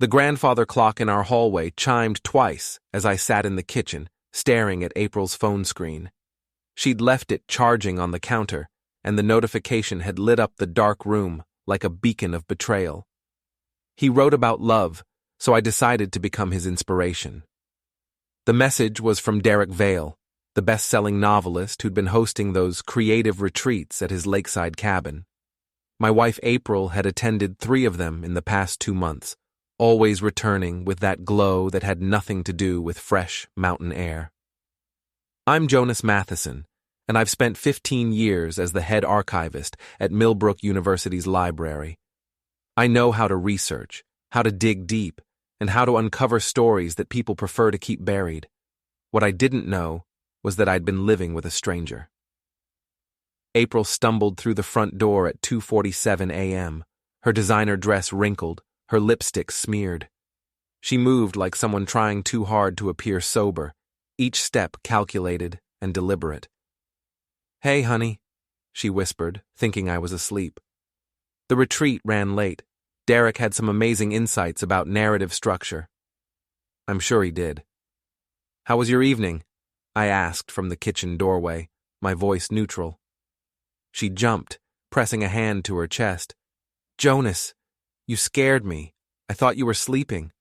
The grandfather clock in our hallway chimed twice as I sat in the kitchen, staring at April's phone screen. She'd left it charging on the counter, and the notification had lit up the dark room like a beacon of betrayal. He wrote about love, so I decided to become his inspiration. The message was from Derek Vale, the best-selling novelist who'd been hosting those creative retreats at his lakeside cabin. My wife April had attended 3 of them in the past 2 months, always returning with that glow that had nothing to do with fresh mountain air. I'm Jonas Matheson, and I've spent 15 years as the head archivist at Millbrook University's library. I know how to research, how to dig deep, and how to uncover stories that people prefer to keep buried. What I didn't know was that I'd been living with a stranger. April stumbled through the front door at 2:47 a.m., her designer dress wrinkled, her lipstick smeared. She moved like someone trying too hard to appear sober, each step calculated and deliberate. "Hey, honey," she whispered, thinking I was asleep. The retreat ran late. Derek had some amazing insights about narrative structure. I'm sure he did. "How was your evening?" I asked from the kitchen doorway, my voice neutral. She jumped, pressing a hand to her chest. "Jonas, you scared me. I thought you were sleeping."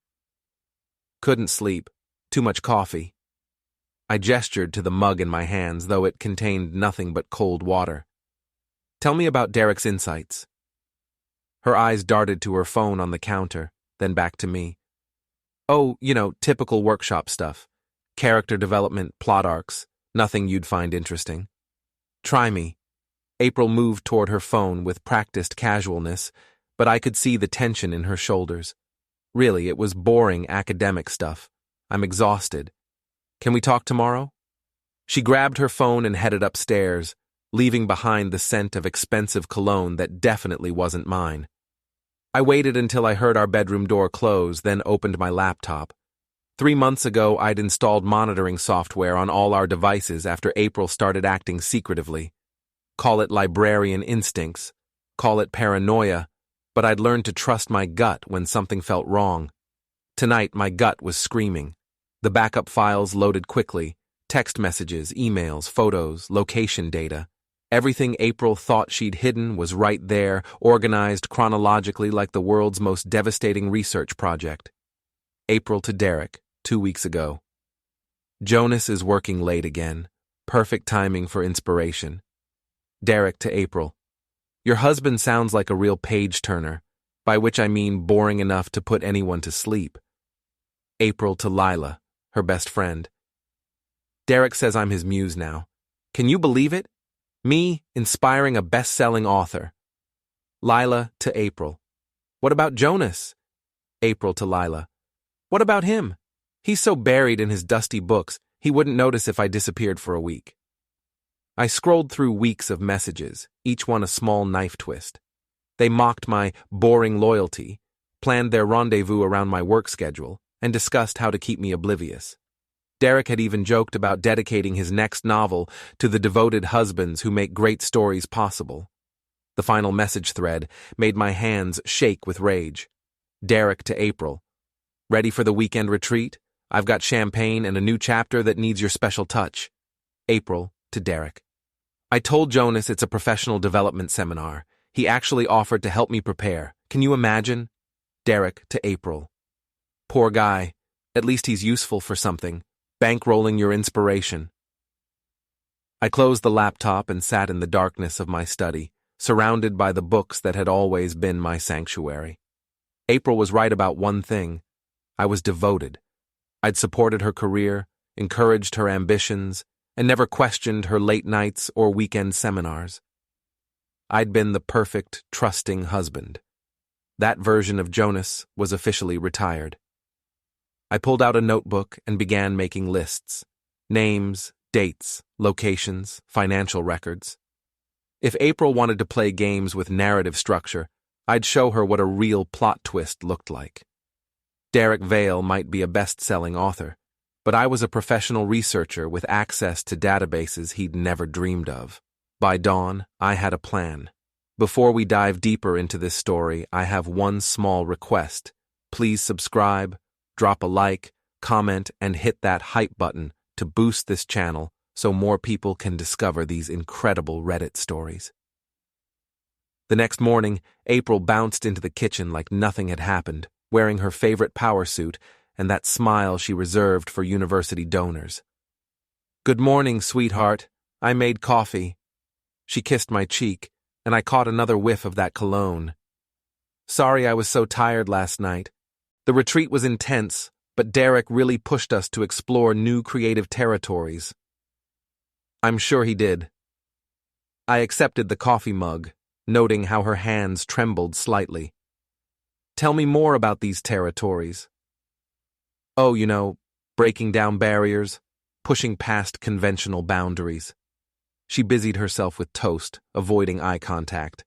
"Couldn't sleep. Too much coffee." I gestured to the mug in my hands, though it contained nothing but cold water. "Tell me about Derek's insights." Her eyes darted to her phone on the counter, then back to me. "Oh, typical workshop stuff. Character development, plot arcs, nothing you'd find interesting." "Try me." April moved toward her phone with practiced casualness, but I could see the tension in her shoulders. Really, it was boring academic stuff. I'm exhausted. "Can we talk tomorrow?" She grabbed her phone and headed upstairs, leaving behind the scent of expensive cologne that definitely wasn't mine. I waited until I heard our bedroom door close, then opened my laptop. 3 months ago, I'd installed monitoring software on all our devices after April started acting secretively. Call it librarian instincts, call it paranoia, but I'd learned to trust my gut when something felt wrong. Tonight, my gut was screaming. The backup files loaded quickly, text messages, emails, photos, location data. Everything April thought she'd hidden was right there, organized chronologically like the world's most devastating research project. April to Derek, 2 weeks ago. "Jonas is working late again. Perfect timing for inspiration." Derek to April. "Your husband sounds like a real page-turner, by which I mean boring enough to put anyone to sleep." April to Lila, her best friend. "Derek says I'm his muse now. Can you believe it? Me, inspiring a best-selling author." Lila to April. "What about Jonas?" April to Lila. "What about him? He's so buried in his dusty books, he wouldn't notice if I disappeared for a week." I scrolled through weeks of messages, each one a small knife twist. They mocked my boring loyalty, planned their rendezvous around my work schedule, and discussed how to keep me oblivious. Derek had even joked about dedicating his next novel to the devoted husbands who make great stories possible. The final message thread made my hands shake with rage. Derek to April. "Ready for the weekend retreat? I've got champagne and a new chapter that needs your special touch." April to Derek. "I told Jonas it's a professional development seminar. He actually offered to help me prepare. Can you imagine?" Derek to April. "Poor guy. At least he's useful for something. Bankrolling your inspiration." I closed the laptop and sat in the darkness of my study, surrounded by the books that had always been my sanctuary. April was right about one thing. I was devoted. I'd supported her career, encouraged her ambitions, and never questioned her late nights or weekend seminars. I'd been the perfect, trusting husband. That version of Jonas was officially retired. I pulled out a notebook and began making lists. Names, dates, locations, financial records. If April wanted to play games with narrative structure, I'd show her what a real plot twist looked like. Derek Vale might be a best-selling author, but I was a professional researcher with access to databases he'd never dreamed of. By dawn, I had a plan. Before we dive deeper into this story, I have one small request. Please subscribe, drop a like, comment, and hit that hype button to boost this channel so more people can discover these incredible Reddit stories. The next morning, April bounced into the kitchen like nothing had happened, wearing her favorite power suit and that smile she reserved for university donors. "Good morning, sweetheart. I made coffee." She kissed my cheek, and I caught another whiff of that cologne. "Sorry I was so tired last night. The retreat was intense, but Derek really pushed us to explore new creative territories." "I'm sure he did." I accepted the coffee mug, noting how her hands trembled slightly. "Tell me more about these territories." "Oh, breaking down barriers, pushing past conventional boundaries." She busied herself with toast, avoiding eye contact.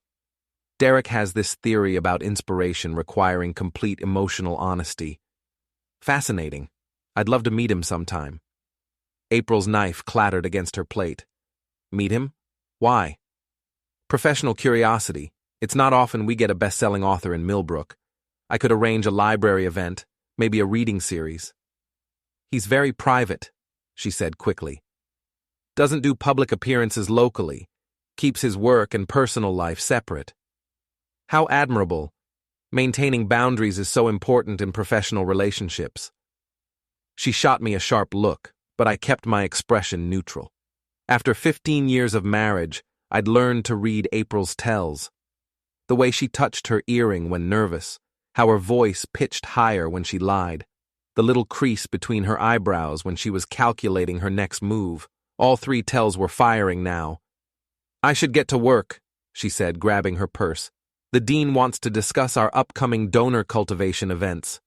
"Derek has this theory about inspiration requiring complete emotional honesty. Fascinating. I'd love to meet him sometime." April's knife clattered against her plate. "Meet him? Why?" "Professional curiosity. It's not often we get a best-selling author in Millbrook. I could arrange a library event, maybe a reading series." "He's very private," she said quickly. "Doesn't do public appearances locally. Keeps his work and personal life separate." "How admirable. Maintaining boundaries is so important in professional relationships." She shot me a sharp look, but I kept my expression neutral. After 15 years of marriage, I'd learned to read April's tells. The way she touched her earring when nervous, how her voice pitched higher when she lied, the little crease between her eyebrows when she was calculating her next move, all three tells were firing now. "I should get to work," she said, grabbing her purse. "The dean wants to discuss our upcoming donor cultivation events."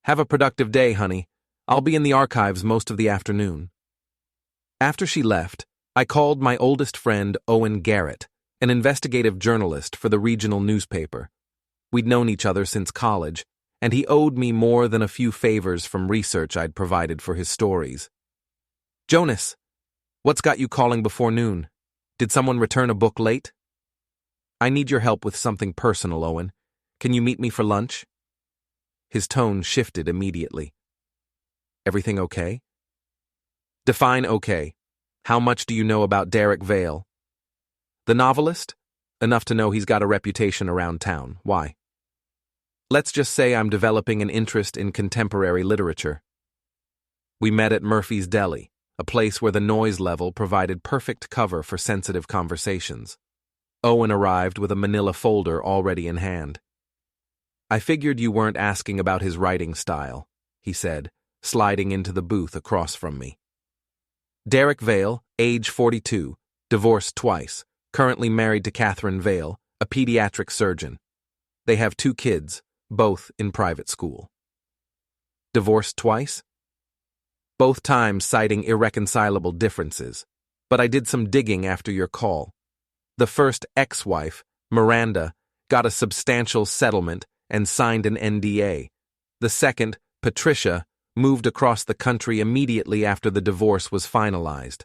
"Have a productive day, honey. I'll be in the archives most of the afternoon." After she left, I called my oldest friend Owen Garrett, an investigative journalist for the regional newspaper. We'd known each other since college, and he owed me more than a few favors from research I'd provided for his stories. "Jonas, what's got you calling before noon? Did someone return a book late?" "I need your help with something personal, Owen. Can you meet me for lunch?" His tone shifted immediately. "Everything okay?" "Define okay. How much do you know about Derek Vale?" "The novelist? Enough to know he's got a reputation around town. Why?" "Let's just say I'm developing an interest in contemporary literature." We met at Murphy's Deli, a place where the noise level provided perfect cover for sensitive conversations. Owen arrived with a manila folder already in hand. "I figured you weren't asking about his writing style," he said, sliding into the booth across from me. "Derek Vale, age 42, divorced twice, currently married to Catherine Vale, a pediatric surgeon. They have 2 kids, both in private school." "Divorced twice?" "Both times citing irreconcilable differences. But I did some digging after your call. The first ex-wife, Miranda, got a substantial settlement and signed an NDA. The second, Patricia, moved across the country immediately after the divorce was finalized."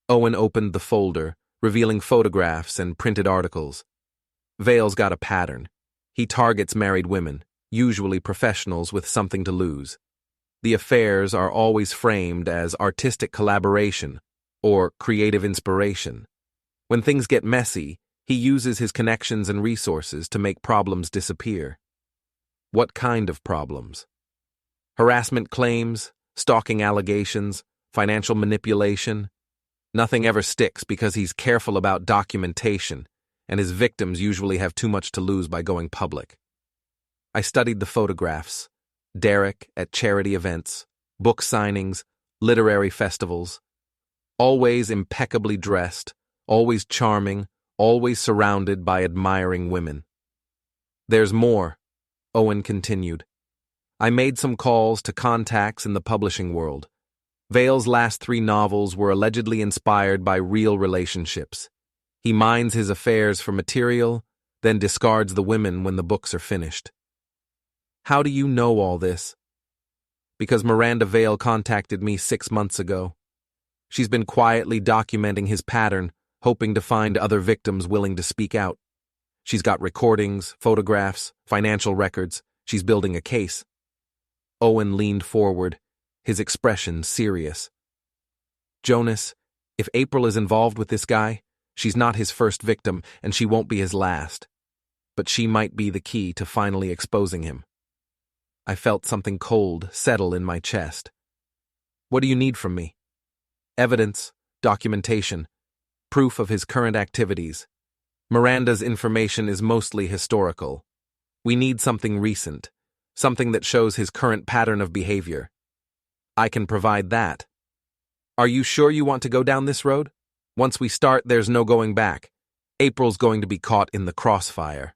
Owen opened the folder, revealing photographs and printed articles. "Vale's got a pattern. He targets married women, usually professionals with something to lose. The affairs are always framed as artistic collaboration or creative inspiration. When things get messy, he uses his connections and resources to make problems disappear." "What kind of problems?" "Harassment claims, stalking allegations, financial manipulation. Nothing ever sticks because he's careful about documentation, and his victims usually have too much to lose by going public." I studied the photographs. Derek at charity events, book signings, literary festivals. Always impeccably dressed, always charming, always surrounded by admiring women. "There's more," Owen continued. "I made some calls to contacts in the publishing world. Vale's last 3 novels were allegedly inspired by real relationships. He mines his affairs for material, then discards the women when the books are finished." "How do you know all this?" "Because Miranda Vale contacted me 6 months ago. She's been quietly documenting his pattern, hoping to find other victims willing to speak out. She's got recordings, photographs, financial records. She's building a case. Owen leaned forward, his expression serious. Jonas, if April is involved with this guy, she's not his first victim, and she won't be his last. But she might be the key to finally exposing him. I felt something cold settle in my chest. What do you need from me? Evidence, documentation, proof of his current activities. Miranda's information is mostly historical. We need something recent, something that shows his current pattern of behavior. I can provide that. Are you sure you want to go down this road? Once we start, there's no going back. April's going to be caught in the crossfire.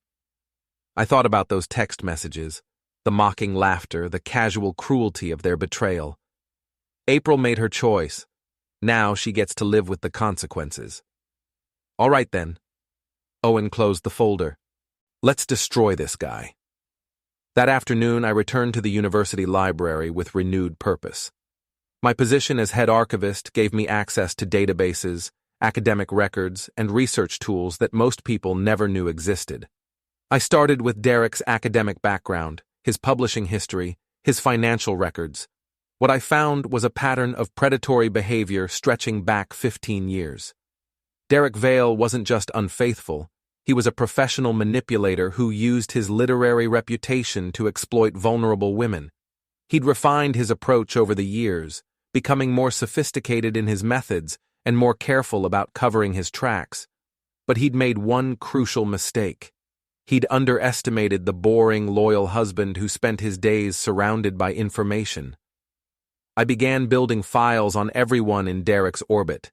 I thought about those text messages, the mocking laughter, the casual cruelty of their betrayal. April made her choice. Now she gets to live with the consequences. All right then. Owen closed the folder. Let's destroy this guy. That afternoon, I returned to the university library with renewed purpose. My position as head archivist gave me access to databases, academic records, and research tools that most people never knew existed. I started with Derek's academic background, his publishing history, his financial records. What I found was a pattern of predatory behavior stretching back 15 years. Derek Vale wasn't just unfaithful, he was a professional manipulator who used his literary reputation to exploit vulnerable women. He'd refined his approach over the years, becoming more sophisticated in his methods and more careful about covering his tracks. But he'd made one crucial mistake. He'd underestimated the boring, loyal husband who spent his days surrounded by information. I began building files on everyone in Derek's orbit.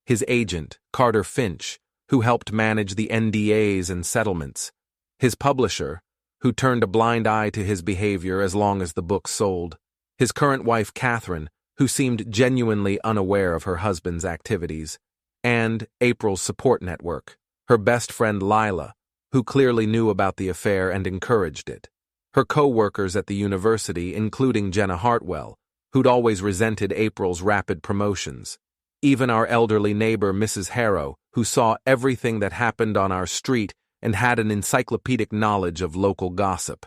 His agent, Carter Finch, who helped manage the NDAs and settlements. His publisher, who turned a blind eye to his behavior as long as the book sold. His current wife, Catherine, who seemed genuinely unaware of her husband's activities. And April's support network, her best friend Lila, who clearly knew about the affair and encouraged it. Her co-workers at the university, including Jenna Hartwell, who'd always resented April's rapid promotions. Even our elderly neighbor, Mrs. Harrow, who saw everything that happened on our street and had an encyclopedic knowledge of local gossip.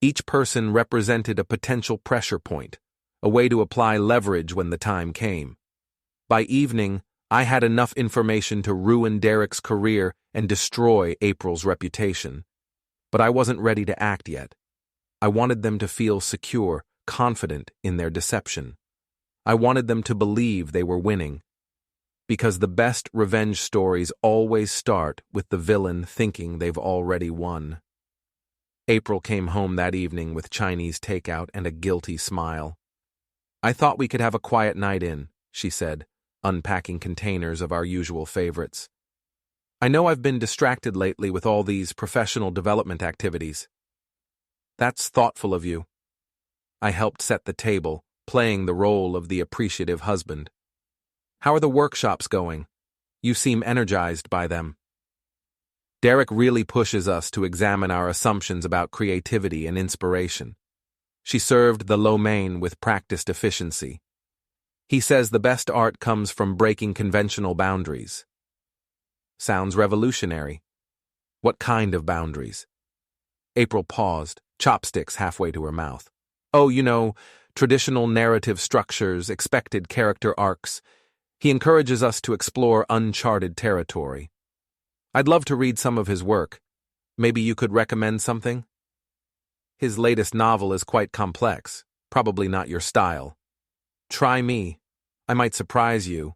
Each person represented a potential pressure point, a way to apply leverage when the time came. By evening, I had enough information to ruin Derek's career and destroy April's reputation. But I wasn't ready to act yet. I wanted them to feel secure, confident in their deception. I wanted them to believe they were winning. Because the best revenge stories always start with the villain thinking they've already won. April came home that evening with Chinese takeout and a guilty smile. I thought we could have a quiet night in, she said, unpacking containers of our usual favorites. I know I've been distracted lately with all these professional development activities. That's thoughtful of you. I helped set the table, playing the role of the appreciative husband. How are the workshops going? You seem energized by them. Derek really pushes us to examine our assumptions about creativity and inspiration. She served the lo mein with practiced efficiency. He says the best art comes from breaking conventional boundaries. Sounds revolutionary. What kind of boundaries? April paused, chopsticks halfway to her mouth. Oh, traditional narrative structures, expected character arcs. He encourages us to explore uncharted territory. I'd love to read some of his work. Maybe you could recommend something? His latest novel is quite complex, probably not your style. Try me. I might surprise you.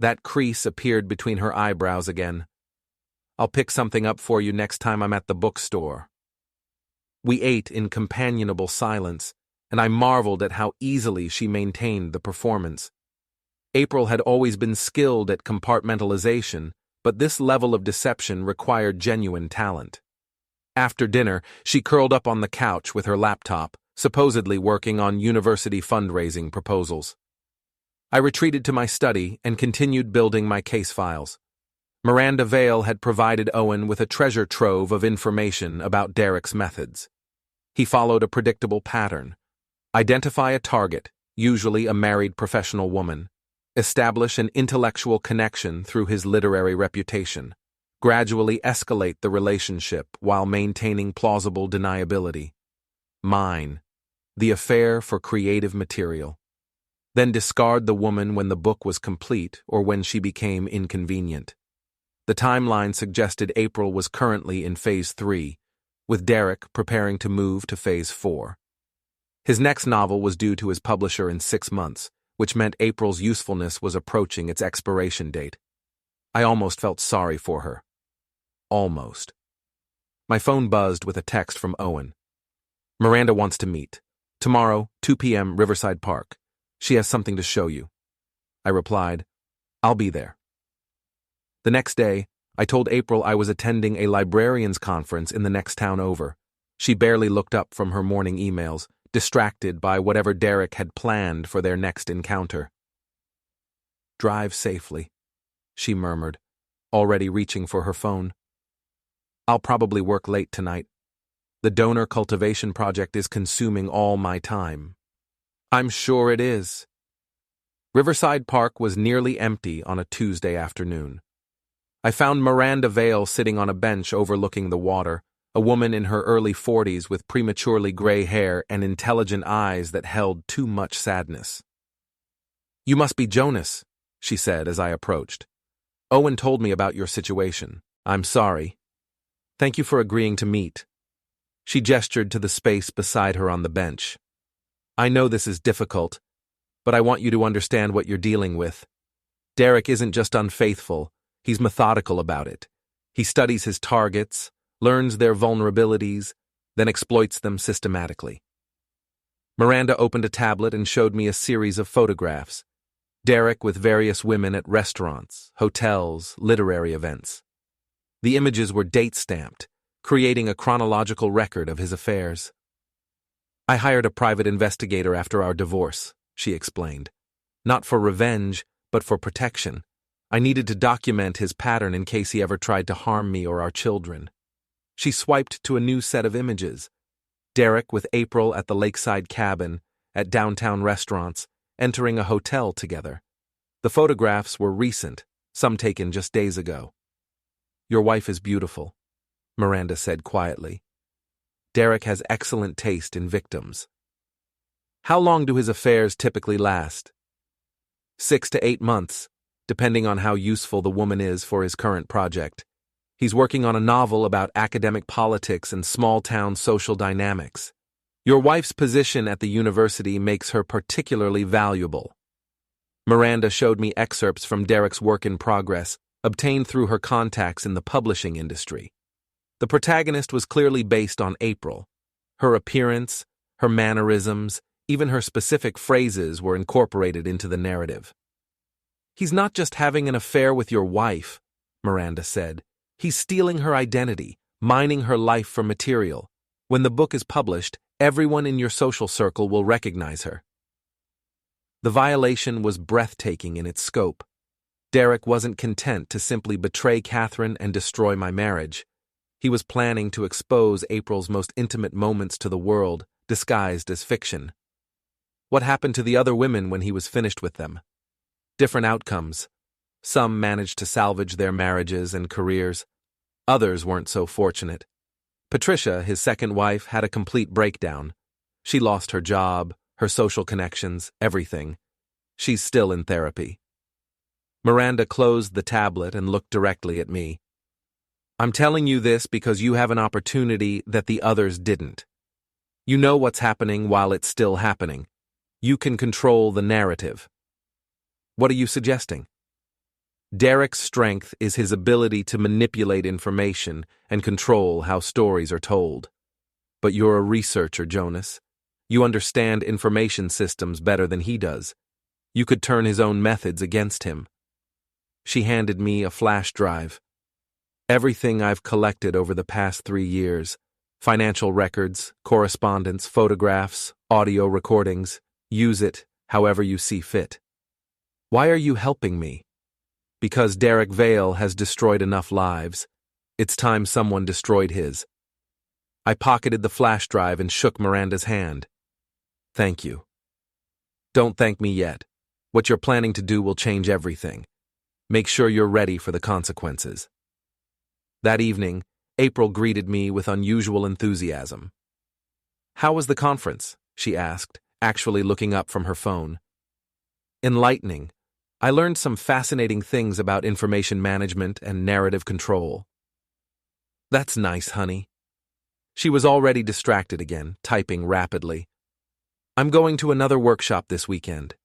That crease appeared between her eyebrows again. I'll pick something up for you next time I'm at the bookstore. We ate in companionable silence, and I marveled at how easily she maintained the performance. April had always been skilled at compartmentalization, but this level of deception required genuine talent. After dinner, she curled up on the couch with her laptop, supposedly working on university fundraising proposals. I retreated to my study and continued building my case files. Miranda Vale had provided Owen with a treasure trove of information about Derek's methods. He followed a predictable pattern. Identify a target, usually a married professional woman. Establish an intellectual connection through his literary reputation. Gradually escalate the relationship while maintaining plausible deniability. Mine. The affair for creative material. Then discard the woman when the book was complete or when she became inconvenient. The timeline suggested April was currently in Phase 3, with Derek preparing to move to Phase 4. His next novel was due to his publisher in 6 months, which meant April's usefulness was approaching its expiration date. I almost felt sorry for her. Almost. My phone buzzed with a text from Owen. Miranda wants to meet. Tomorrow, 2 p.m., Riverside Park. She has something to show you. I replied, I'll be there. The next day, I told April I was attending a librarians' conference in the next town over. She barely looked up from her morning emails, distracted by whatever Derek had planned for their next encounter. Drive safely, she murmured, already reaching for her phone. I'll probably work late tonight. The donor cultivation project is consuming all my time. I'm sure it is. Riverside Park was nearly empty on a Tuesday afternoon. I found Miranda Vale sitting on a bench overlooking the water, a woman in her early 40s with prematurely gray hair and intelligent eyes that held too much sadness. You must be Jonas, she said as I approached. Owen told me about your situation. I'm sorry. Thank you for agreeing to meet. She gestured to the space beside her on the bench. I know this is difficult, but I want you to understand what you're dealing with. Derek isn't just unfaithful, he's methodical about it. He studies his targets, learns their vulnerabilities, then exploits them systematically. Miranda opened a tablet and showed me a series of photographs. Derek with various women at restaurants, hotels, literary events. The images were date-stamped, creating a chronological record of his affairs. I hired a private investigator after our divorce, she explained. Not for revenge, but for protection. I needed to document his pattern in case he ever tried to harm me or our children. She swiped to a new set of images. Derek with April at the lakeside cabin, at downtown restaurants, entering a hotel together. The photographs were recent, some taken just days ago. Your wife is beautiful, Miranda said quietly. Derek has excellent taste in victims. How long do his affairs typically last? 6 to 8 months, depending on how useful the woman is for his current project. He's working on a novel about academic politics and small-town social dynamics. Your wife's position at the university makes her particularly valuable. Miranda showed me excerpts from Derek's work in progress, obtained through her contacts in the publishing industry. The protagonist was clearly based on April. Her appearance, her mannerisms, even her specific phrases were incorporated into the narrative. He's not just having an affair with your wife, Miranda said. He's stealing her identity, mining her life for material. When the book is published, everyone in your social circle will recognize her. The violation was breathtaking in its scope. Derek wasn't content to simply betray Catherine and destroy my marriage. He was planning to expose April's most intimate moments to the world, disguised as fiction. What happened to the other women when he was finished with them? Different outcomes. Some managed to salvage their marriages and careers. Others weren't so fortunate. Patricia, his second wife, had a complete breakdown. She lost her job, her social connections, everything. She's still in therapy. Miranda closed the tablet and looked directly at me. I'm telling you this because you have an opportunity that the others didn't. You know what's happening while it's still happening. You can control the narrative. What are you suggesting? Derek's strength is his ability to manipulate information and control how stories are told. But you're a researcher, Jonas. You understand information systems better than he does. You could turn his own methods against him. She handed me a flash drive. Everything I've collected over the past 3 years, financial records, correspondence, photographs, audio recordings, use it however you see fit. Why are you helping me? Because Derek Vale has destroyed enough lives. It's time someone destroyed his. I pocketed the flash drive and shook Miranda's hand. Thank you. Don't thank me yet. What you're planning to do will change everything. Make sure you're ready for the consequences. That evening, April greeted me with unusual enthusiasm. "How was the conference?" she asked, actually looking up from her phone. "Enlightening. I learned some fascinating things about information management and narrative control." "That's nice, honey." She was already distracted again, typing rapidly. "I'm going to another workshop this weekend.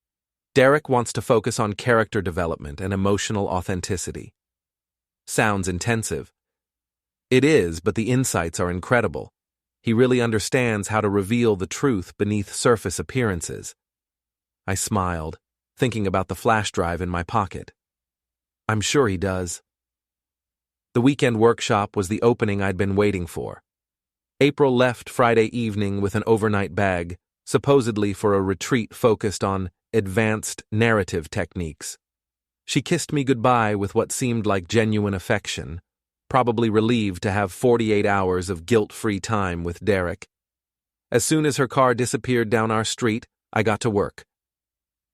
Derek wants to focus on character development and emotional authenticity." "Sounds intensive." "It is, but the insights are incredible. He really understands how to reveal the truth beneath surface appearances." I smiled, thinking about the flash drive in my pocket. "I'm sure he does." The weekend workshop was the opening I'd been waiting for. April left Friday evening with an overnight bag, supposedly for a retreat focused on advanced narrative techniques. She kissed me goodbye with what seemed like genuine affection, probably relieved to have 48 hours of guilt-free time with Derek. As soon as her car disappeared down our street, I got to work.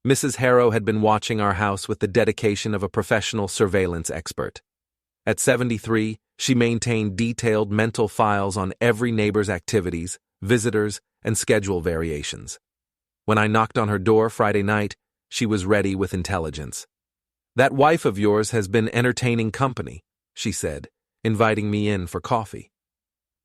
Mrs. Harrow had been watching our house with the dedication of a professional surveillance expert. At 73, she maintained detailed mental files on every neighbor's activities, visitors, and schedule variations. When I knocked on her door Friday night, she was ready with intelligence. "That wife of yours has been entertaining company," she said, inviting me in for coffee.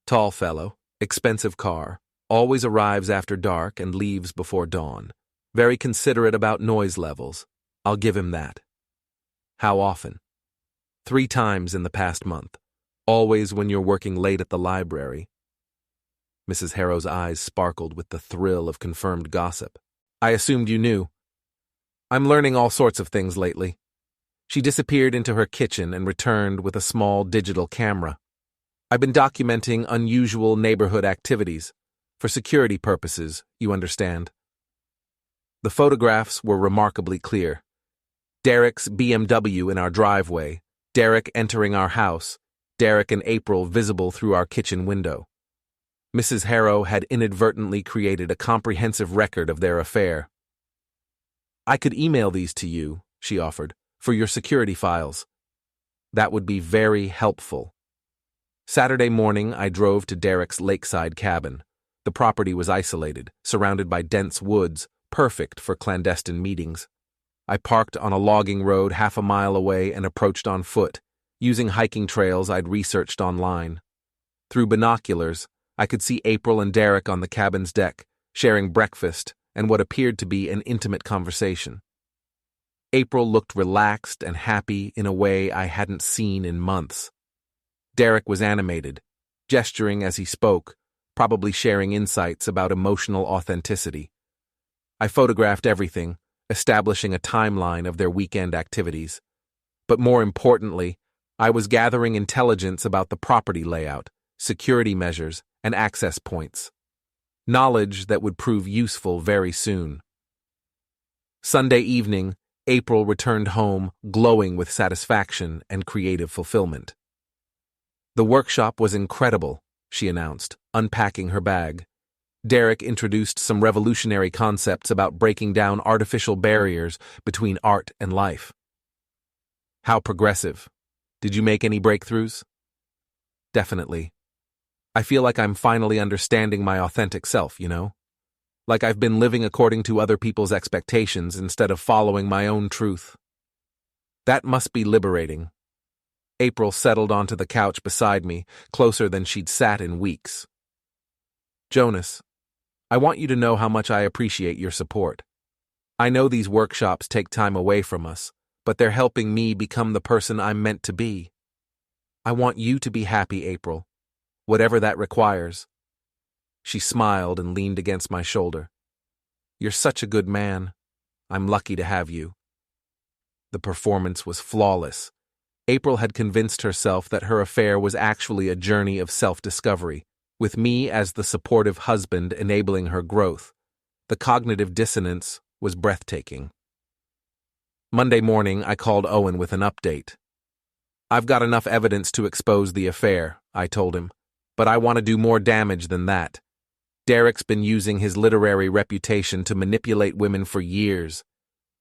"Tall fellow, expensive car, always arrives after dark and leaves before dawn. Very considerate about noise levels. I'll give him that." "How often?" 3 times in the past month. Always when you're working late at the library." Mrs. Harrow's eyes sparkled with the thrill of confirmed gossip. "I assumed you knew." "I'm learning all sorts of things lately." She disappeared into her kitchen and returned with a small digital camera. "I've been documenting unusual neighborhood activities. For security purposes, you understand." The photographs were remarkably clear. Derek's BMW in our driveway, Derek entering our house, Derek and April visible through our kitchen window. Mrs. Harrow had inadvertently created a comprehensive record of their affair. "I could email these to you," she offered, "for your security files." "That would be very helpful." Saturday morning, I drove to Derek's lakeside cabin. The property was isolated, surrounded by dense woods, perfect for clandestine meetings. I parked on a logging road half a mile away and approached on foot, using hiking trails I'd researched online. Through binoculars, I could see April and Derek on the cabin's deck, sharing breakfast and what appeared to be an intimate conversation. April looked relaxed and happy in a way I hadn't seen in months. Derek was animated, gesturing as he spoke, probably sharing insights about emotional authenticity. I photographed everything, establishing a timeline of their weekend activities. But more importantly, I was gathering intelligence about the property layout, security measures, and access points. Knowledge that would prove useful very soon. Sunday evening, April returned home glowing with satisfaction and creative fulfillment. "The workshop was incredible," she announced, unpacking her bag. Derek introduced some revolutionary concepts about breaking down artificial barriers between art and life. "How progressive. Did you make any breakthroughs?" "Definitely. I feel like I'm finally understanding my authentic self, you know? Like I've been living according to other people's expectations instead of following my own truth." "That must be liberating." April settled onto the couch beside me, closer than she'd sat in weeks. "Jonas, I want you to know how much I appreciate your support. I know these workshops take time away from us, but they're helping me become the person I'm meant to be. I want you to be happy, April, whatever that requires." She smiled and leaned against my shoulder. "You're such a good man. I'm lucky to have you." The performance was flawless. April had convinced herself that her affair was actually a journey of self-discovery, with me as the supportive husband enabling her growth. The cognitive dissonance was breathtaking. Monday morning, I called Owen with an update. "I've got enough evidence to expose the affair," I told him, "but I want to do more damage than that. Derek's been using his literary reputation to manipulate women for years.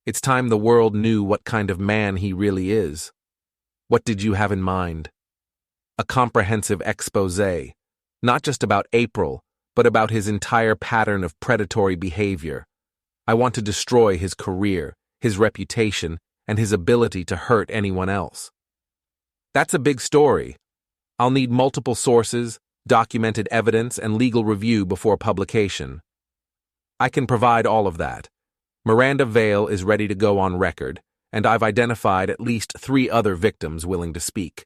It's time the world knew what kind of man he really is." "What did you have in mind?" "A comprehensive exposé, not just about April, but about his entire pattern of predatory behavior. I want to destroy his career, his reputation, and his ability to hurt anyone else. That's a big story. I'll need multiple sources, documented evidence, and legal review before publication. I can provide all of that. Miranda Vale is ready to go on record, and I've identified at least 3 other victims willing to speak.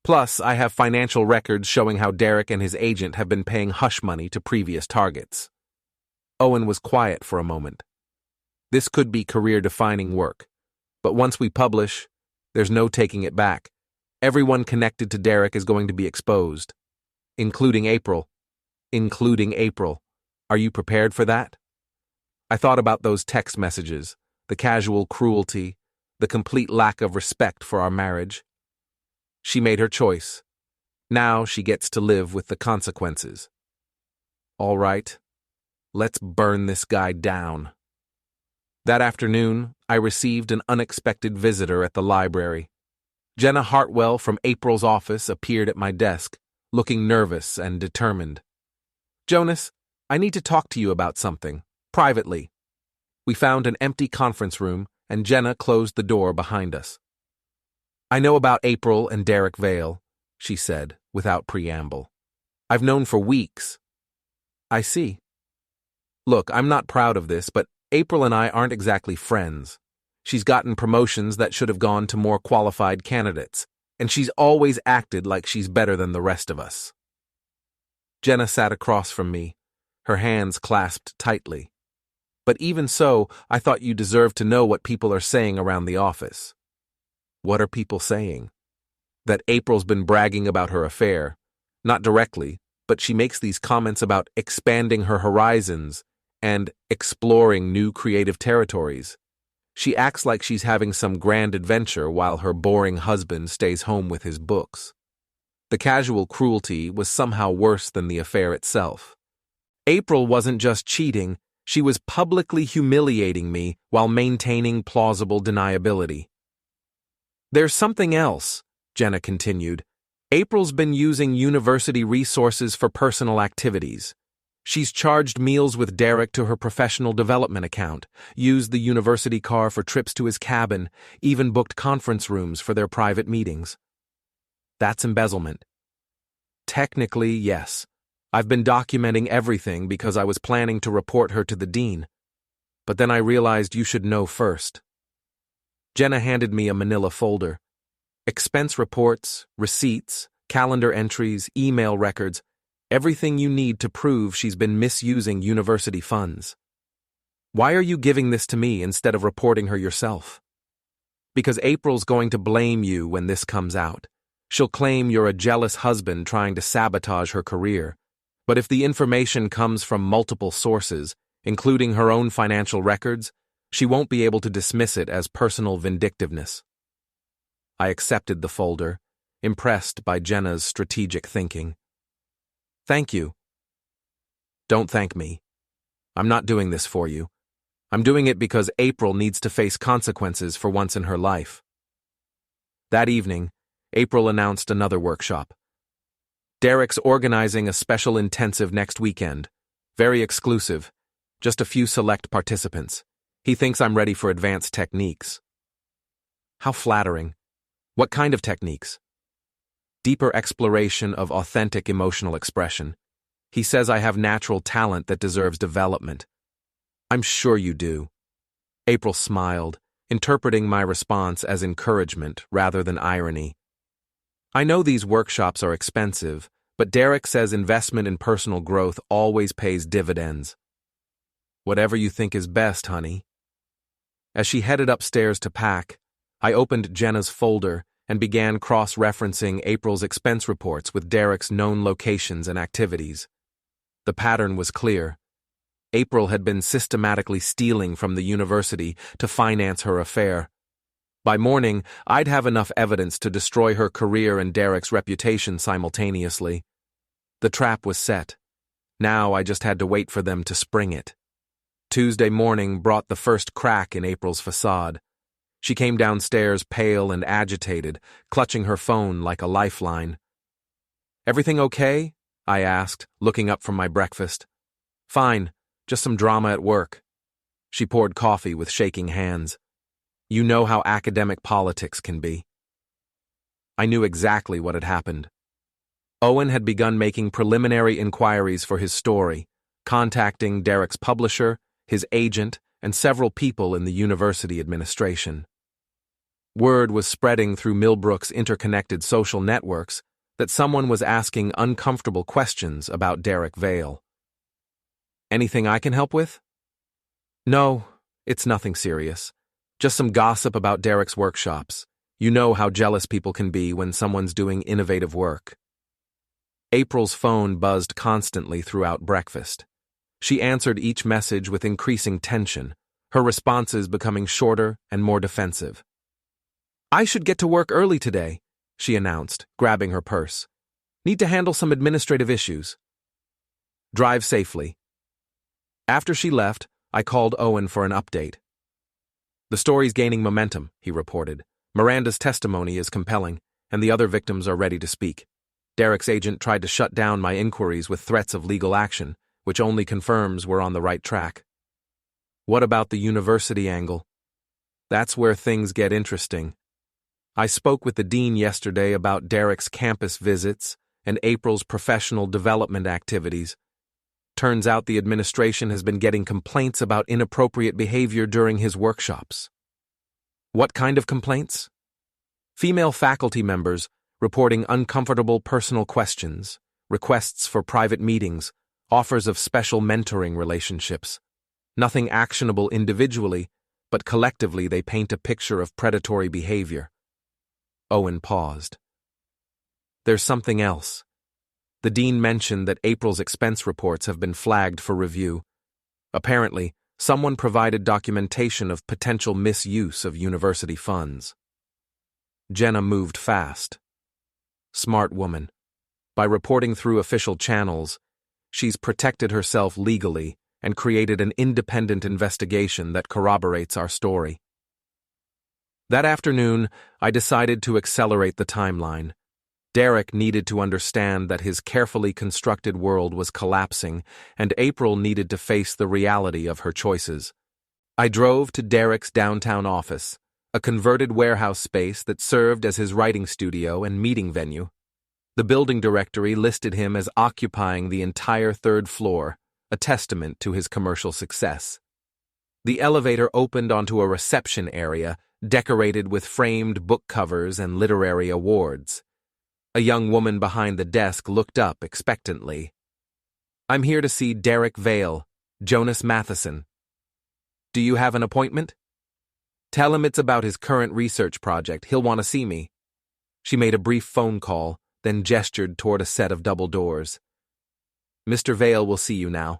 Plus, I have financial records showing how Derek and his agent have been paying hush money to previous targets. Owen was quiet for a moment. This could be career-defining work, but once we publish, there's no taking it back. Everyone connected to Derek is going to be exposed, including April. Including April. Are you prepared for that? I thought about those text messages, the casual cruelty, the complete lack of respect for our marriage. She made her choice. Now she gets to live with the consequences. All right, let's burn this guy down. That afternoon, I received an unexpected visitor at the library. Jenna Hartwell from April's office appeared at my desk, looking nervous and determined. Jonas, I need to talk to you about something, privately. We found an empty conference room, and Jenna closed the door behind us. I know about April and Derek Vale, she said, without preamble. I've known for weeks. I see. Look, I'm not proud of this, but April and I aren't exactly friends. She's gotten promotions that should have gone to more qualified candidates, and she's always acted like she's better than the rest of us. Jenna sat across from me, her hands clasped tightly. But even so, I thought you deserved to know what people are saying around the office. What are people saying? That April's been bragging about her affair. Not directly, but she makes these comments about expanding her horizons and exploring new creative territories. She acts like she's having some grand adventure while her boring husband stays home with his books. The casual cruelty was somehow worse than the affair itself. April wasn't just cheating, she was publicly humiliating me while maintaining plausible deniability. There's something else, Jenna continued. April's been using university resources for personal activities. She's charged meals with Derek to her professional development account, used the university car for trips to his cabin, even booked conference rooms for their private meetings. That's embezzlement. Technically, yes. I've been documenting everything because I was planning to report her to the dean. But then I realized you should know first. Jenna handed me a manila folder. Expense reports, receipts, calendar entries, email records, everything you need to prove she's been misusing university funds. Why are you giving this to me instead of reporting her yourself? Because April's going to blame you when this comes out. She'll claim you're a jealous husband trying to sabotage her career. But if the information comes from multiple sources, including her own financial records, she won't be able to dismiss it as personal vindictiveness. I accepted the folder, impressed by Jenna's strategic thinking. Thank you. Don't thank me. I'm not doing this for you. I'm doing it because April needs to face consequences for once in her life. That evening, April announced another workshop. Derek's organizing a special intensive next weekend. Very exclusive. Just a few select participants. He thinks I'm ready for advanced techniques. How flattering. What kind of techniques? Deeper exploration of authentic emotional expression. He says I have natural talent that deserves development. I'm sure you do. April smiled, interpreting my response as encouragement rather than irony. I know these workshops are expensive, but Derek says investment in personal growth always pays dividends. Whatever you think is best, honey. As she headed upstairs to pack, I opened Jenna's folder and began cross-referencing April's expense reports with Derek's known locations and activities. The pattern was clear. April had been systematically stealing from the university to finance her affair. By morning, I'd have enough evidence to destroy her career and Derek's reputation simultaneously. The trap was set. Now I just had to wait for them to spring it. Tuesday morning brought the first crack in April's facade. She came downstairs pale and agitated, clutching her phone like a lifeline. Everything okay? I asked, looking up from my breakfast. Fine, just some drama at work. She poured coffee with shaking hands. You know how academic politics can be. I knew exactly what had happened. Owen had begun making preliminary inquiries for his story, contacting Derek's publisher, his agent, and several people in the university administration. Word was spreading through Millbrook's interconnected social networks that someone was asking uncomfortable questions about Derek Vale. Anything I can help with? No, it's nothing serious. Just some gossip about Derek's workshops. You know how jealous people can be when someone's doing innovative work. April's phone buzzed constantly throughout breakfast. She answered each message with increasing tension, her responses becoming shorter and more defensive. I should get to work early today, she announced, grabbing her purse. Need to handle some administrative issues. Drive safely. After she left, I called Owen for an update. The story's gaining momentum, he reported. Miranda's testimony is compelling, and the other victims are ready to speak. Derek's agent tried to shut down my inquiries with threats of legal action, which only confirms we're on the right track. What about the university angle? That's where things get interesting. I spoke with the dean yesterday about Derek's campus visits and April's professional development activities. Turns out the administration has been getting complaints about inappropriate behavior during his workshops. What kind of complaints? Female faculty members reporting uncomfortable personal questions, requests for private meetings, offers of special mentoring relationships. Nothing actionable individually, but collectively they paint a picture of predatory behavior. Owen paused. There's something else. The dean mentioned that April's expense reports have been flagged for review. Apparently, someone provided documentation of potential misuse of university funds. Jenna moved fast. Smart woman. By reporting through official channels, she's protected herself legally and created an independent investigation that corroborates our story. That afternoon, I decided to accelerate the timeline. Derek needed to understand that his carefully constructed world was collapsing, and April needed to face the reality of her choices. I drove to Derek's downtown office, a converted warehouse space that served as his writing studio and meeting venue. The building directory listed him as occupying the entire third floor, a testament to his commercial success. The elevator opened onto a reception area decorated with framed book covers and literary awards. A young woman behind the desk looked up expectantly. I'm here to see Derek Vale, Jonas Matheson. Do you have an appointment? Tell him it's about his current research project. He'll want to see me. She made a brief phone call, then gestured toward a set of double doors. Mr. Vale will see you now.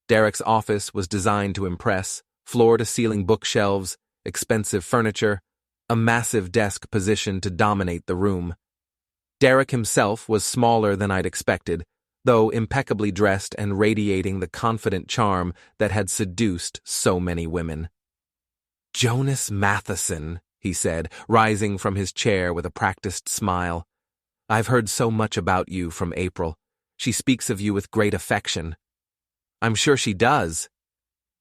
Derek's office was designed to impress, floor-to-ceiling bookshelves, expensive furniture, a massive desk positioned to dominate the room. Derek himself was smaller than I'd expected, though impeccably dressed and radiating the confident charm that had seduced so many women. Jonas Matheson, he said, rising from his chair with a practiced smile. I've heard so much about you from April. She speaks of you with great affection. I'm sure she does.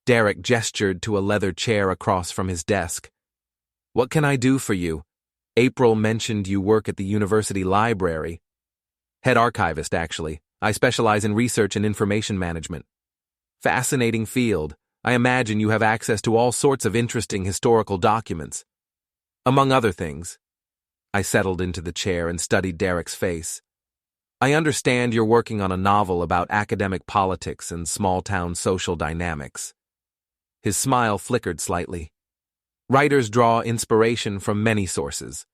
Derek gestured to a leather chair across from his desk. What can I do for you? April mentioned you work at the university library. Head archivist, actually. I specialize in research and information management. Fascinating field. I imagine you have access to all sorts of interesting historical documents. Among other things. I settled into the chair and studied Derek's face. I understand you're working on a novel about academic politics and small-town social dynamics. His smile flickered slightly. Writers draw inspiration from many sources.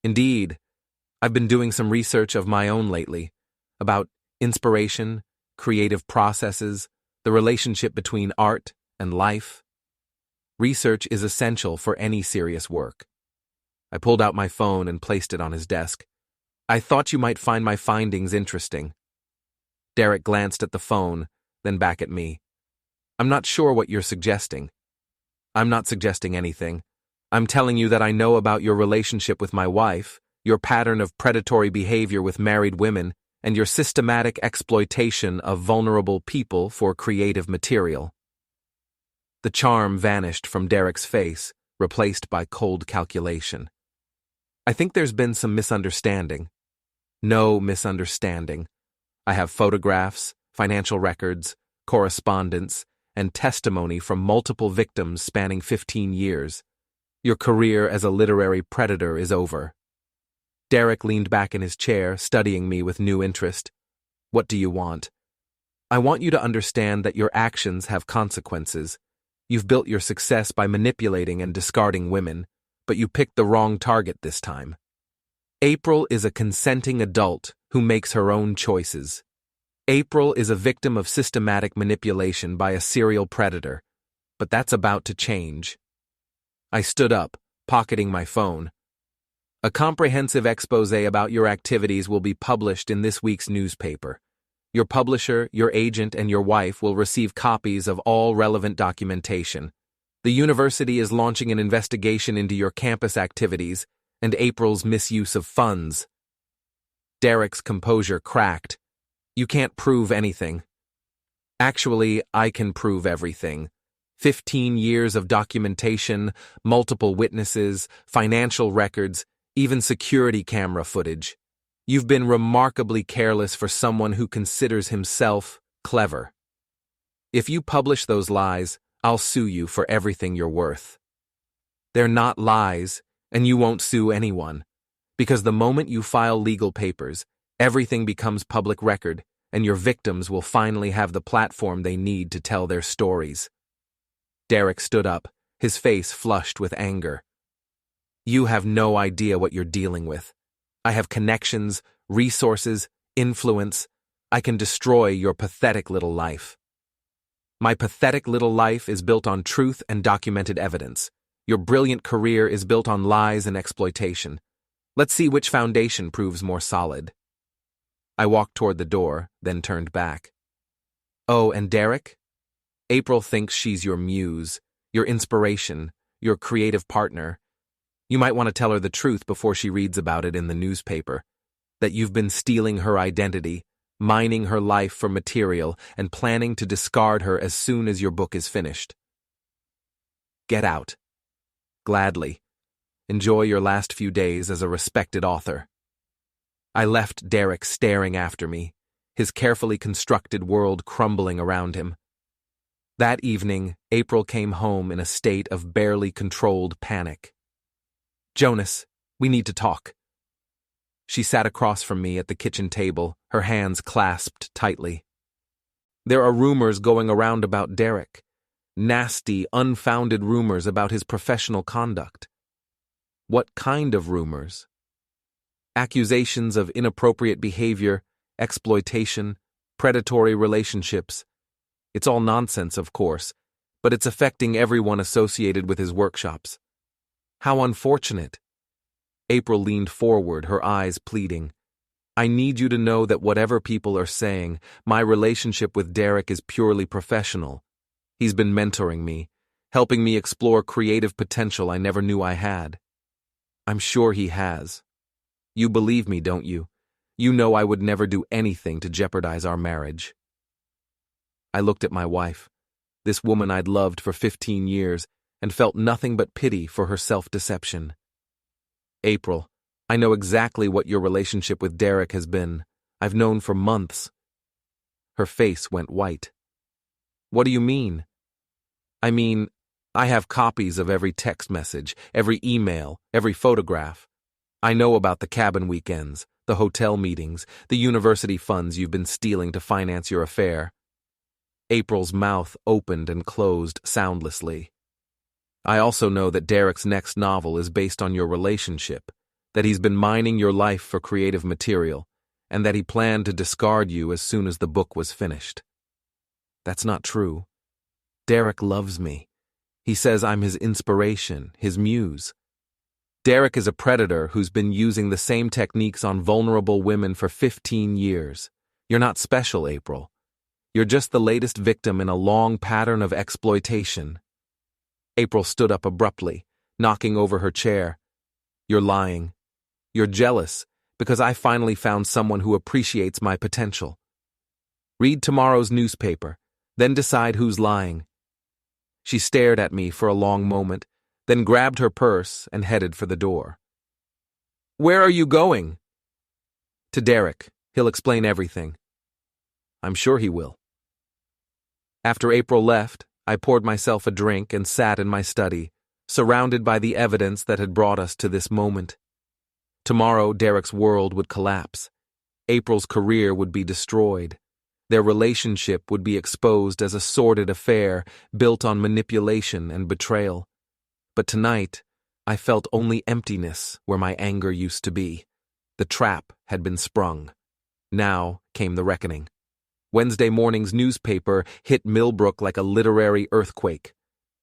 Indeed, I've been doing some research of my own lately, about inspiration, creative processes, the relationship between art and life. Research is essential for any serious work. I pulled out my phone and placed it on his desk. I thought you might find my findings interesting. Derek glanced at the phone, then back at me. I'm not sure what you're suggesting. I'm not suggesting anything. I'm telling you that I know about your relationship with my wife, your pattern of predatory behavior with married women, and your systematic exploitation of vulnerable people for creative material. The charm vanished from Derek's face, replaced by cold calculation. I think there's been some misunderstanding. No misunderstanding. I have photographs, financial records, correspondence, and testimony from multiple victims spanning 15 years. Your career as a literary predator is over. Derek leaned back in his chair, studying me with new interest. What do you want? I want you to understand that your actions have consequences. You've built your success by manipulating and discarding women, but you picked the wrong target this time. April is a consenting adult who makes her own choices. April is a victim of systematic manipulation by a serial predator, but that's about to change. I stood up, pocketing my phone. A comprehensive expose about your activities will be published in this week's newspaper. Your publisher, your agent, and your wife will receive copies of all relevant documentation. The university is launching an investigation into your campus activities and April's misuse of funds. Derek's composure cracked. You can't prove anything. Actually, I can prove everything. 15 years of documentation, multiple witnesses, financial records, even security camera footage. You've been remarkably careless for someone who considers himself clever. If you publish those lies, I'll sue you for everything you're worth. They're not lies, and you won't sue anyone, because the moment you file legal papers, everything becomes public record, and your victims will finally have the platform they need to tell their stories. Derek stood up, his face flushed with anger. You have no idea what you're dealing with. I have connections, resources, influence. I can destroy your pathetic little life. My pathetic little life is built on truth and documented evidence. Your brilliant career is built on lies and exploitation. Let's see which foundation proves more solid. I walked toward the door, then turned back. Oh, and Derek? April thinks she's your muse, your inspiration, your creative partner. You might want to tell her the truth before she reads about it in the newspaper, that you've been stealing her identity, mining her life for material, and planning to discard her as soon as your book is finished. Get out. Gladly. Enjoy your last few days as a respected author. I left Derek staring after me, his carefully constructed world crumbling around him. That evening, April came home in a state of barely controlled panic. Jonas, we need to talk. She sat across from me at the kitchen table, her hands clasped tightly. There are rumors going around about Derek. Nasty, unfounded rumors about his professional conduct. What kind of rumors? Accusations of inappropriate behavior, exploitation, predatory relationships. It's all nonsense, of course, but it's affecting everyone associated with his workshops. How unfortunate. April leaned forward, her eyes pleading. I need you to know that whatever people are saying, my relationship with Derek is purely professional. He's been mentoring me, helping me explore creative potential I never knew I had. I'm sure he has. You believe me, don't you? You know I would never do anything to jeopardize our marriage. I looked at my wife, this woman I'd loved for 15 years, and felt nothing but pity for her self-deception. April, I know exactly what your relationship with Derek has been. I've known for months. Her face went white. What do you mean? I mean, I have copies of every text message, every email, every photograph. I know about the cabin weekends, the hotel meetings, the university funds you've been stealing to finance your affair. April's mouth opened and closed soundlessly. I also know that Derek's next novel is based on your relationship, that he's been mining your life for creative material, and that he planned to discard you as soon as the book was finished. That's not true. Derek loves me. He says I'm his inspiration, his muse. Derek is a predator who's been using the same techniques on vulnerable women for 15 years. You're not special, April. You're just the latest victim in a long pattern of exploitation. April stood up abruptly, knocking over her chair. You're lying. You're jealous, because I finally found someone who appreciates my potential. Read tomorrow's newspaper, then decide who's lying. She stared at me for a long moment, then grabbed her purse and headed for the door. Where are you going? To Derek. He'll explain everything. I'm sure he will. After April left, I poured myself a drink and sat in my study, surrounded by the evidence that had brought us to this moment. Tomorrow, Derek's world would collapse. April's career would be destroyed. Their relationship would be exposed as a sordid affair built on manipulation and betrayal. But tonight, I felt only emptiness where my anger used to be. The trap had been sprung. Now came the reckoning. Wednesday morning's newspaper hit Millbrook like a literary earthquake.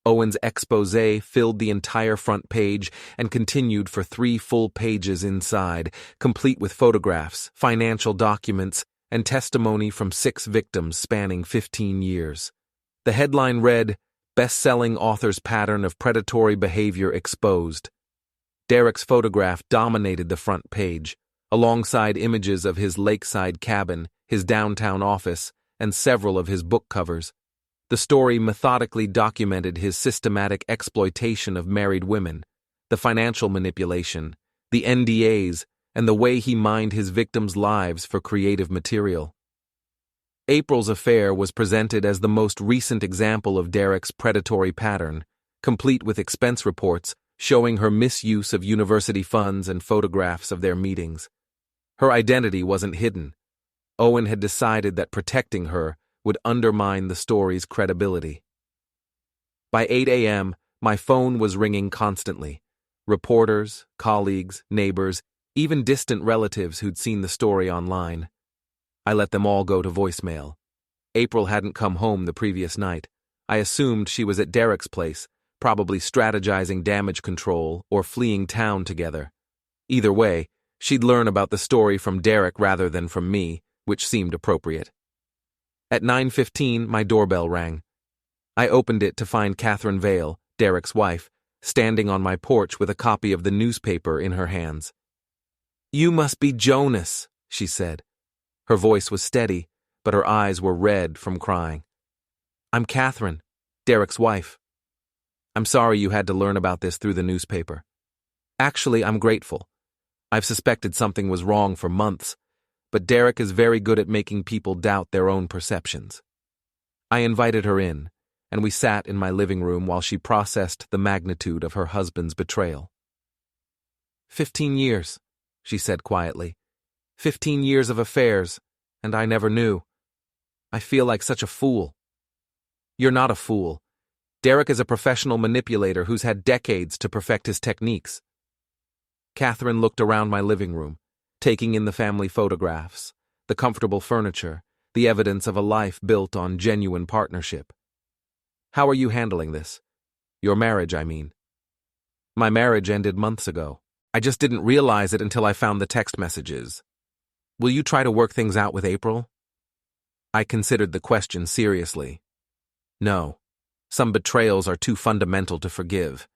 Owen's exposé filled the entire front page and continued for 3 full pages inside, complete with photographs, financial documents, and testimony from 6 victims spanning 15 years. The headline read, "Best-selling author's pattern of predatory behavior exposed." Derek's photograph dominated the front page, alongside images of his lakeside cabin, his downtown office, and several of his book covers. The story methodically documented his systematic exploitation of married women, the financial manipulation, the NDAs, and the way he mined his victims' lives for creative material. April's affair was presented as the most recent example of Derek's predatory pattern, complete with expense reports showing her misuse of university funds and photographs of their meetings. Her identity wasn't hidden. Owen had decided that protecting her would undermine the story's credibility. By 8 a.m., my phone was ringing constantly. Reporters, colleagues, neighbors, even distant relatives who'd seen the story online. I let them all go to voicemail. April hadn't come home the previous night. I assumed she was at Derek's place, probably strategizing damage control or fleeing town together. Either way, she'd learn about the story from Derek rather than from me, which seemed appropriate. At 9:15, my doorbell rang. I opened it to find Catherine Vale, Derek's wife, standing on my porch with a copy of the newspaper in her hands. "You must be Jonas," she said. Her voice was steady, but her eyes were red from crying. "I'm Catherine, Derek's wife. I'm sorry you had to learn about this through the newspaper. Actually, I'm grateful. I've suspected something was wrong for months, but Derek is very good at making people doubt their own perceptions." I invited her in, and we sat in my living room while she processed the magnitude of her husband's betrayal. 15 years, she said quietly. 15 years of affairs, and I never knew. I feel like such a fool. You're not a fool. Derek is a professional manipulator who's had decades to perfect his techniques. Catherine looked around my living room, taking in the family photographs, the comfortable furniture, the evidence of a life built on genuine partnership. "How are you handling this? Your marriage, I mean." "My marriage ended months ago. I just didn't realize it until I found the text messages. Will you try to work things out with April?" I considered the question seriously. No. Some betrayals are too fundamental to forgive.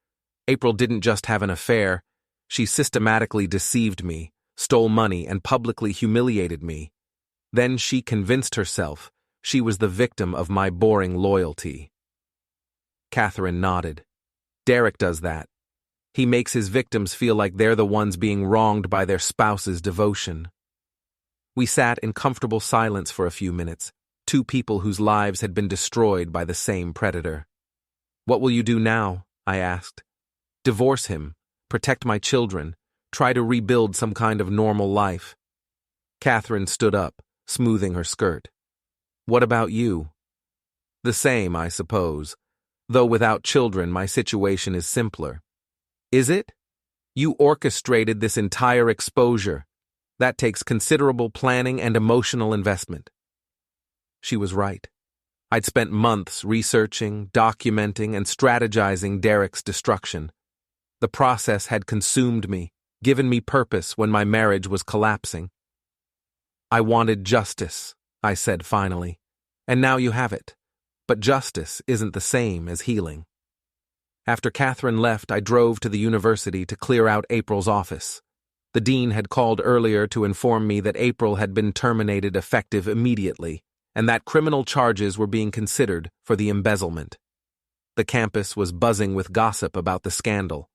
April didn't just have an affair. She systematically deceived me, stole money, and publicly humiliated me. Then she convinced herself she was the victim of my boring loyalty. Catherine nodded. Derek does that. He makes his victims feel like they're the ones being wronged by their spouse's devotion. We sat in comfortable silence for a few minutes, 2 people whose lives had been destroyed by the same predator. "What will you do now?" I asked. "Divorce him, protect my children, try to rebuild some kind of normal life." Catherine stood up, smoothing her skirt. "What about you?" "The same, I suppose. Though without children, my situation is simpler." "Is it? You orchestrated this entire exposure. That takes considerable planning and emotional investment." She was right. I'd spent months researching, documenting, and strategizing Derek's destruction. The process had consumed me, given me purpose when my marriage was collapsing. "I wanted justice," I said finally, "and now you have it. But justice isn't the same as healing." After Catherine left, I drove to the university to clear out April's office. The dean had called earlier to inform me that April had been terminated effective immediately, and that criminal charges were being considered for the embezzlement. The campus was buzzing with gossip about the scandal.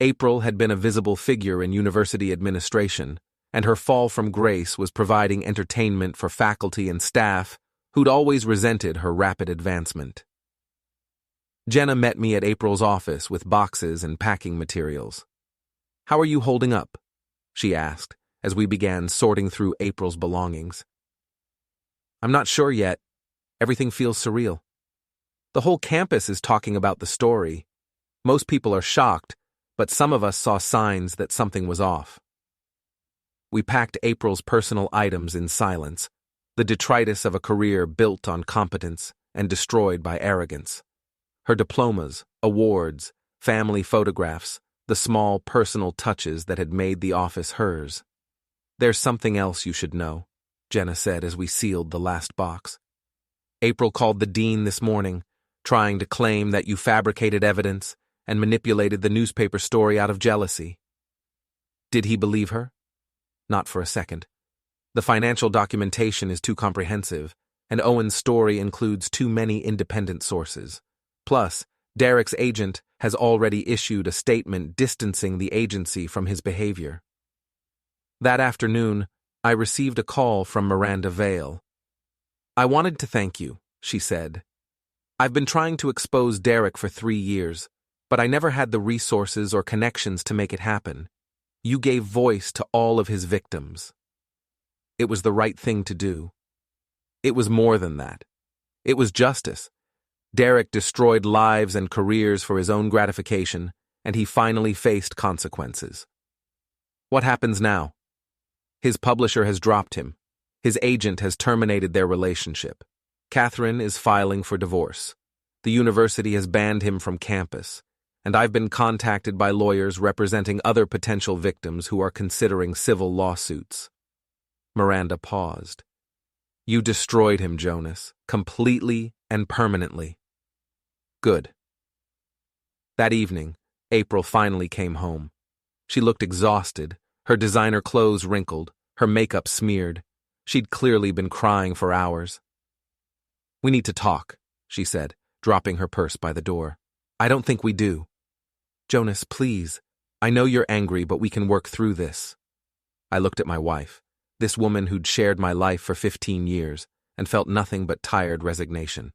April had been a visible figure in university administration, and her fall from grace was providing entertainment for faculty and staff who'd always resented her rapid advancement. Jenna met me at April's office with boxes and packing materials. "How are you holding up?" she asked as we began sorting through April's belongings. "I'm not sure yet. Everything feels surreal. The whole campus is talking about the story. Most people are shocked, but some of us saw signs that something was off." We packed April's personal items in silence, the detritus of a career built on competence and destroyed by arrogance. Her diplomas, awards, family photographs, the small personal touches that had made the office hers. "There's something else you should know," Jenna said as we sealed the last box. "April called the dean this morning, trying to claim that you fabricated evidence and manipulated the newspaper story out of jealousy." Did he believe her? Not for a second. The financial documentation is too comprehensive, and Owen's story includes too many independent sources. Plus, Derek's agent has already issued a statement distancing the agency from his behavior. That afternoon, I received a call from Miranda Vale. "I wanted to thank you," she said. "I've been trying to expose Derek for 3 years, but I never had the resources or connections to make it happen. You gave voice to all of his victims." It was the right thing to do. It was more than that. It was justice. Derek destroyed lives and careers for his own gratification, and he finally faced consequences. What happens now? His publisher has dropped him. His agent has terminated their relationship. Catherine is filing for divorce. The university has banned him from campus, and I've been contacted by lawyers representing other potential victims who are considering civil lawsuits. Miranda paused. "You destroyed him, Jonas, completely and permanently." Good. That evening, April finally came home. She looked exhausted, her designer clothes wrinkled, her makeup smeared. She'd clearly been crying for hours. "We need to talk," she said, dropping her purse by the door. "I don't think we do." "Jonas, please. I know you're angry, but we can work through this." I looked at my wife, this woman who'd shared my life for 15 years, and felt nothing but tired resignation.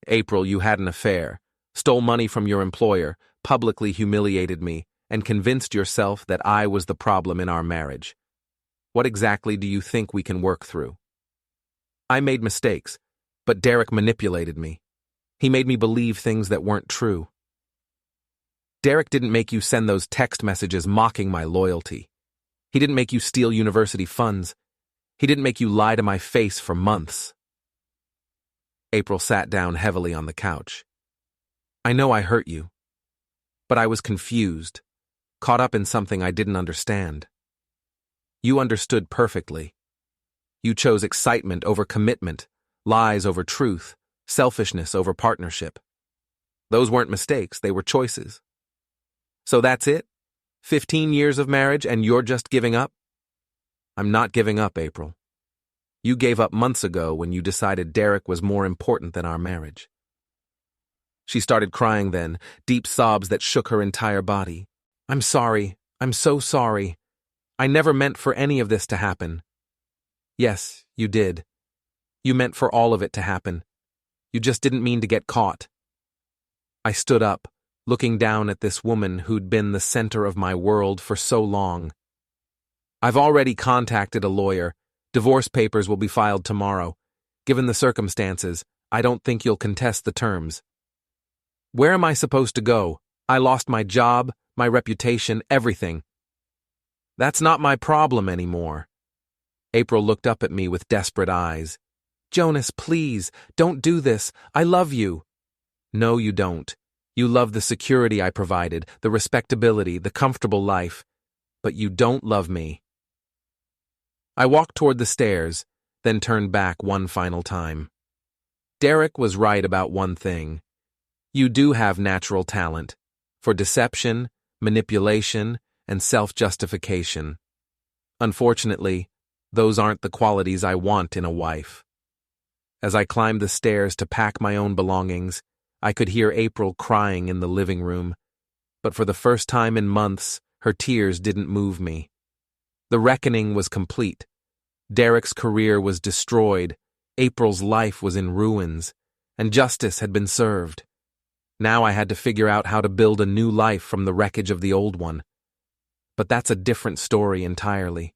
"April, you had an affair, stole money from your employer, publicly humiliated me, and convinced yourself that I was the problem in our marriage. What exactly do you think we can work through?" "I made mistakes, but Derek manipulated me. He made me believe things that weren't true." "Derek didn't make you send those text messages mocking my loyalty. He didn't make you steal university funds. He didn't make you lie to my face for months." April sat down heavily on the couch. "I know I hurt you, but I was confused, caught up in something I didn't understand. You understood perfectly. You chose excitement over commitment, lies over truth, selfishness over partnership. Those weren't mistakes, they were choices. So that's it? 15 years of marriage and you're just giving up?" "I'm not giving up, April. You gave up months ago when you decided Derek was more important than our marriage." She started crying then, deep sobs that shook her entire body. "I'm sorry. I'm so sorry. I never meant for any of this to happen." "Yes, you did. You meant for all of it to happen. You just didn't mean to get caught." I stood up, looking down at this woman who'd been the center of my world for so long. "I've already contacted a lawyer. Divorce papers will be filed tomorrow. Given the circumstances, I don't think you'll contest the terms." "Where am I supposed to go? I lost my job, my reputation, everything." "That's not my problem anymore." April looked up at me with desperate eyes. "Jonas, please, don't do this. I love you." "No, you don't. You love the security I provided, the respectability, the comfortable life. But you don't love me." I walked toward the stairs, then turned back one final time. Derek was right about one thing. You do have natural talent for deception, manipulation, and self-justification. Unfortunately, those aren't the qualities I want in a wife. As I climbed the stairs to pack my own belongings, I could hear April crying in the living room, but for the first time in months, her tears didn't move me. The reckoning was complete. Derek's career was destroyed, April's life was in ruins, and justice had been served. Now I had to figure out how to build a new life from the wreckage of the old one. But that's a different story entirely.